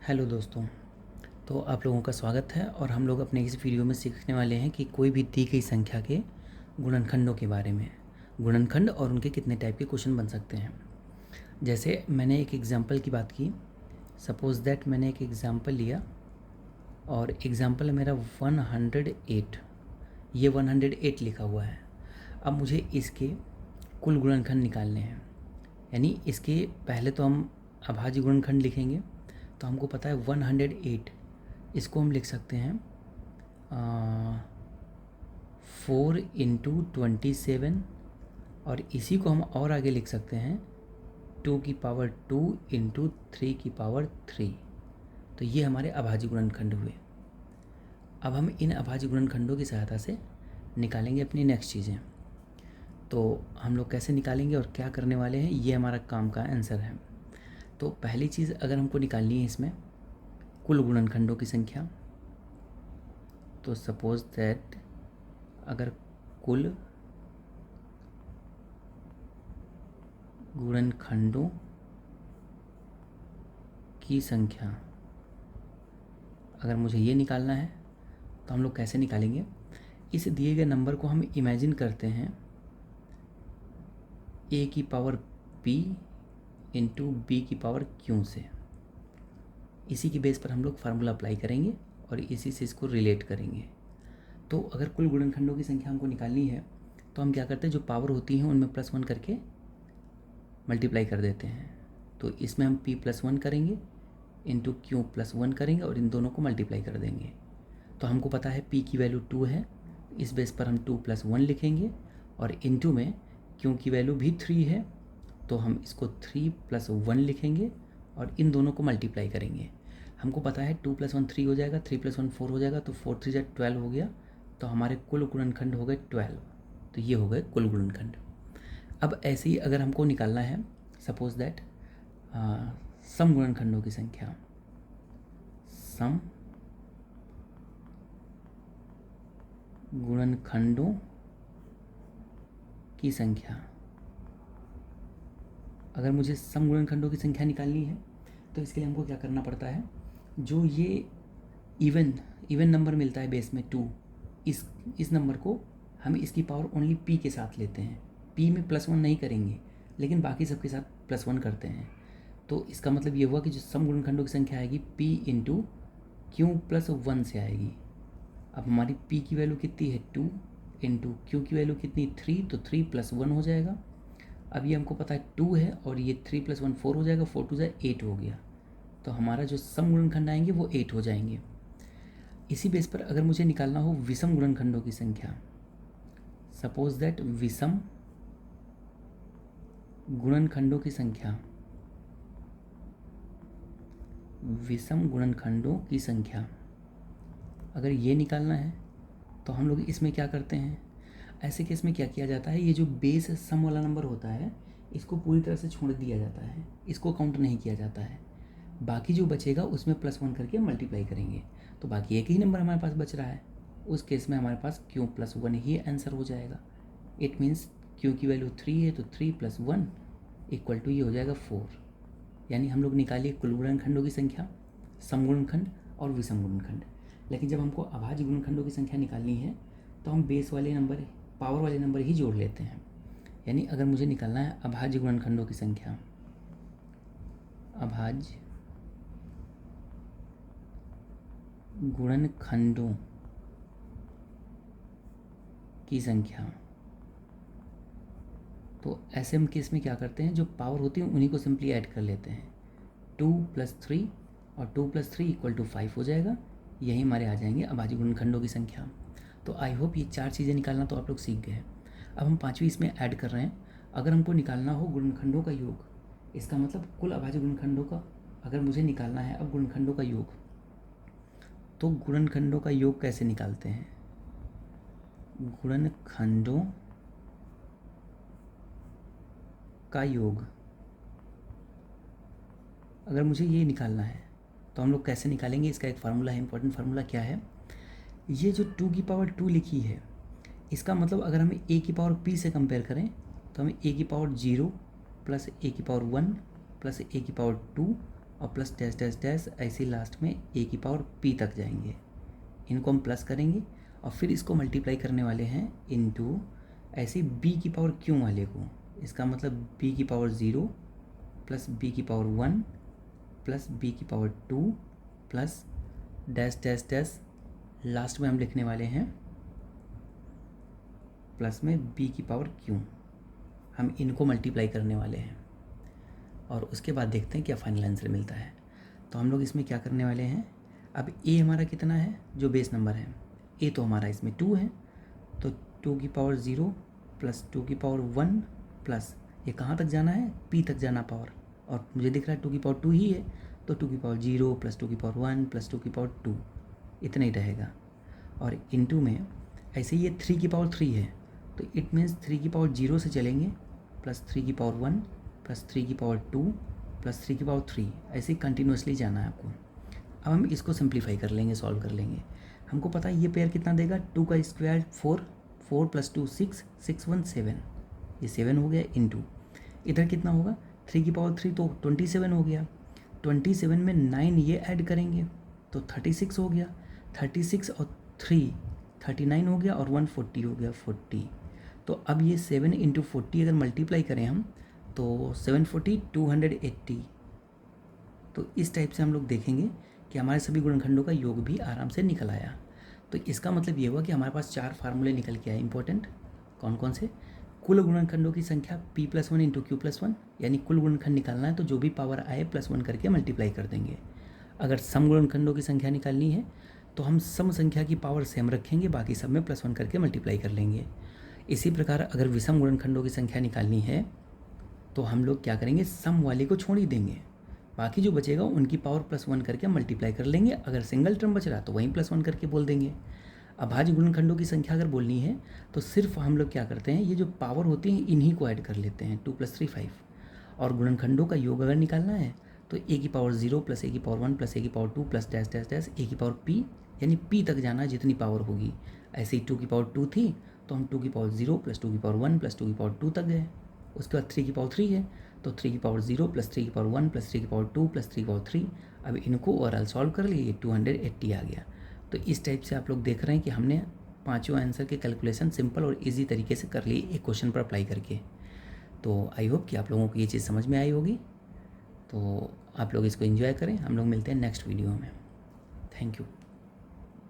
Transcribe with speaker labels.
Speaker 1: Hello दोस्तों। तो आप लोगों का स्वागत है और हम लोग अपने इस वीडियो में सीखने वाले हैं कि कोई भी दी गई संख्या के गुणनखंडों के बारे में, गुणनखंड और उनके कितने टाइप के क्वेश्चन बन सकते हैं। जैसे मैंने एक एग्जांपल की बात की, सपोज़ दैट मैंने एक एग्जांपल लिया और एग्जांपल है मेरा 108। ये 108 लिखा हुआ है। अब मुझे इसके कुल गुणनखंड निकालने हैं, यानी इसके पहले तो हम अभाज्य गुणनखंड लिखेंगे। तो हमको पता है 108, इसको हम लिख सकते हैं 4 × 27, और इसी को हम और आगे लिख सकते हैं 2 की पावर 2 × 3 की पावर 3। तो ये हमारे अभाज्य गुणनखंड हुए। अब हम इन अभाज्य गुणनखंडों की सहायता से निकालेंगे अपनी नेक्स्ट चीज़ें। तो हम लोग कैसे निकालेंगे और क्या करने वाले हैं, ये हमारा काम का आंसर है। तो पहली चीज़ अगर हमको निकालनी है इसमें कुल गुणनखंडों की संख्या, तो सपोज दैट अगर कुल गुणनखंडों की संख्या अगर मुझे ये निकालना है तो हम लोग कैसे निकालेंगे। इस दिए गए नंबर को हम इमेजिन करते हैं a⁻p × b⁻q से। इसी की बेस पर हम लोग फार्मूला अप्लाई करेंगे और इसी से इसको रिलेट करेंगे। तो अगर कुल गुणनखंडों की संख्या हमको निकालनी है तो हम क्या करते हैं, जो पावर होती हैं उनमें +1 करके मल्टीप्लाई कर देते हैं। तो इसमें हम p+1 करेंगे इंटू q+1 करेंगे और इन दोनों को मल्टीप्लाई कर देंगे। तो हमको पता है p की वैल्यू 2 है, इस बेस पर हम 2+1 लिखेंगे और इंटू में q की वैल्यू भी 3 है, तो हम इसको 3+1 लिखेंगे और इन दोनों को मल्टीप्लाई करेंगे। हमको पता है 2+1 3 हो जाएगा, 3+1 4 हो जाएगा, तो 4 3 12 हो गया। तो हमारे कुल गुणनखंड हो गए 12। तो ये हो गए कुल गुणनखंड। अब ऐसे ही अगर हमको निकालना है सपोज दैट सम गुणनखंडों की संख्या, सम गुणनखंडों की संख्या, अगर मुझे सम गुणनखंडों की संख्या निकालनी है तो इसके लिए हमको क्या करना पड़ता है, जो ये इवन नंबर मिलता है बेस में 2, इस नंबर को हम इसकी पावर ओनली p के साथ लेते हैं। p में +1 नहीं करेंगे, लेकिन बाकी सबके साथ +1 करते हैं। तो इसका मतलब ये हुआ कि जो सम गुणनखंडों की संख्या आएगी p × q+1 से आएगी। अब हमारी p की वैल्यू कितनी है 2 × q की वैल्यू कितनी 3, तो 3+1 हो जाएगा। अब ये हमको पता है 2 है और ये 3+1 4 हो जाएगा, 4 2 8 हो गया। तो हमारा जो सम गुणनखंड आएंगे वो 8 हो जाएंगे। इसी बेस पर अगर मुझे निकालना हो विषम गुणनखंडों की संख्या, सपोज दैट विषम गुणनखंडों की संख्या, विषम गुणनखंडों की संख्या अगर ये निकालना है तो हम लोग इसमें क्या करते हैं, ऐसे केस में क्या किया जाता है, ये जो बेस सम वाला नंबर होता है इसको पूरी तरह से छोड़ दिया जाता है, इसको काउंट नहीं किया जाता है। बाकी जो बचेगा उसमें +1 करके मल्टीप्लाई करेंगे, तो बाकी एक ही नंबर हमारे पास बच रहा है। उस केस में हमारे पास q+1 ही आंसर हो जाएगा। इट मीन्स q की वैल्यू 3 है, तो 3+1 = ये हो जाएगा 4। यानी हम लोग निकालिए कुल गुणनखंडों की संख्या, सम गुणनखंड और विषम गुणनखंड। लेकिन जब हमको अभाज्य गुणनखंडों की संख्या निकालनी है तो हम बेस वाले नंबर, पावर वाले नंबर ही जोड़ लेते हैं। यानी अगर मुझे निकालना है अभाज्य गुणनखंडों की संख्या, अभाज्य गुणनखंडों की संख्या, तो ऐसे हम केस में क्या करते हैं, जो पावर होती है उन्हीं को सिंपली ऐड कर लेते हैं। 2 + 3 और 2 + 3 = 5 हो जाएगा। यही हमारे आ जाएंगे अभाज्य गुणनखंडों की संख्या। तो आई होप ये 4 चीज़ें निकालना तो आप लोग सीख गए। अब हम 5वीं इसमें ऐड कर रहे हैं। अगर हमको निकालना हो गुणनखंडों का योग, इसका मतलब कुल अभाज्य गुणनखंडों का अगर मुझे निकालना है अब गुणनखंडों का योग, तो गुणनखंडों का योग कैसे निकालते हैं, गुणनखंडों का योग अगर मुझे ये निकालना है तो हम लोग कैसे निकालेंगे, इसका एक फार्मूला है। इंपॉर्टेंट फार्मूला क्या है, ये जो 2 की पावर 2 लिखी है इसका मतलब अगर हमें a⁻p से कंपेयर करें तो हमें a⁻0 + a⁻1 + a⁻2 और प्लस डैश डैश डैश ऐसे लास्ट में ए की पावर पी तक जाएंगे। इनको हम प्लस करेंगे और फिर इसको मल्टीप्लाई करने वाले हैं इनटू ऐसे बी की पावर क्यों वाले को। इसका मतलब बी की पावर 0 प्लस बी की पावर 1 प्लस बी की power 2 plus dash dash dash last में हम लिखने वाले हैं प्लस में बी की पावर क्यों। हम इनको मल्टीप्लाई करने वाले हैं और उसके बाद देखते हैं क्या फाइनल आंसर मिलता है। तो हम लोग इसमें क्या करने वाले हैं, अब ए हमारा कितना है जो बेस नंबर है, ए तो हमारा इसमें 2 है, तो 2 की पावर 0 प्लस 2 की पावर 1 प्लस ये कहाँ तक जाना है, पी तक जाना पावर, और मुझे दिख रहा है 2 की पावर 2 ही है, तो 2 की पावर 0 प्लस 2 की पावर 1 प्लस 2 की पावर 2 इतना ही रहेगा। और इनटू में ऐसे ही ये 3 की पावर 3 है, तो इट मीन्स 3 की पावर 0 से चलेंगे प्लस 3 की पावर 1 प्लस 3 की पावर 2 प्लस 3 की पावर 3, ऐसे कंटिन्यूसली जाना है आपको। अब हम इसको सिंप्लीफाई कर लेंगे, सॉल्व कर लेंगे। हमको पता है ये पेयर कितना देगा, 2 का स्क्वायर 4, 4 प्लस 2 6, 6 1 7, ये 7 हो गया इनटू इधर कितना होगा 3 की पावर 3 तो 27 हो गया, 27 में 9 ये ऐड करेंगे तो 36 हो गया, 36 और 3 39 हो गया और 1 40 हो गया 40। तो अब ये 7 इंटू 40 अगर मल्टीप्लाई करें हम तो 740 280। तो इस टाइप से हम लोग देखेंगे कि हमारे सभी गुणनखंडों का योग भी आराम से निकल आया। तो इसका मतलब ये हुआ कि हमारे पास 4 फार्मूले निकल के आए इंपॉर्टेंट। कौन कौन से, कुल गुणनखंडों की संख्या p+1 इंटू q+1, यानी कुल गुणनखंड निकालना है तो जो भी पावर आए +1 करके मल्टीप्लाई कर देंगे। अगर सम गुणनखंडों की संख्या निकालनी है तो हम सम संख्या की पावर सेम रखेंगे, बाकी सब में +1 करके मल्टीप्लाई कर लेंगे। इसी प्रकार अगर विषम गुणनखंडों की संख्या निकालनी है तो हम लोग क्या करेंगे, सम वाले को छोड़ ही देंगे, बाकी जो बचेगा उनकी पावर +1 करके मल्टीप्लाई कर लेंगे। अगर सिंगल टर्म बच रहा तो वहीं +1 करके बोल देंगे। अभाज्य गुणनखंडों की संख्या अगर बोलनी है तो सिर्फ हम लोग क्या करते हैं, ये जो पावर होती है इन्हीं को ऐड कर लेते हैं, 2 + 3 5। और गुणनखंडों का योग अगर निकालना है तो ए की पावर 0 प्लस ए की पावर 1 प्लस ए की power 2 plus dash dash dash A की पावर पी, यानी पी तक जाना जितनी पावर होगी। ऐसे ही 2 की पावर 2 थी तो हम 2 की पावर 0 प्लस 2 की पावर 1 प्लस 2 की पावर 2 तक गए। उसके बाद 3 की पावर 3 है तो 3 की पावर 0 प्लस 3 की पावर 1 प्लस 3 की पावर 2 प्लस 3 की पावर 3। अब इनको ओवरऑल सॉल्व कर लिए, 280 आ गया। तो इस टाइप से आप लोग देख रहे हैं कि हमने पांचों आंसर के कैलकुलेशन सिंपल और इजी तरीके से कर लिए एक क्वेश्चन पर अप्लाई करके। तो आई होप कि आप लोगों को ये चीज़ समझ में आई होगी। तो आप लोग इसको एंजॉय करें। हम लोग मिलते हैं नेक्स्ट वीडियो में। Thank you.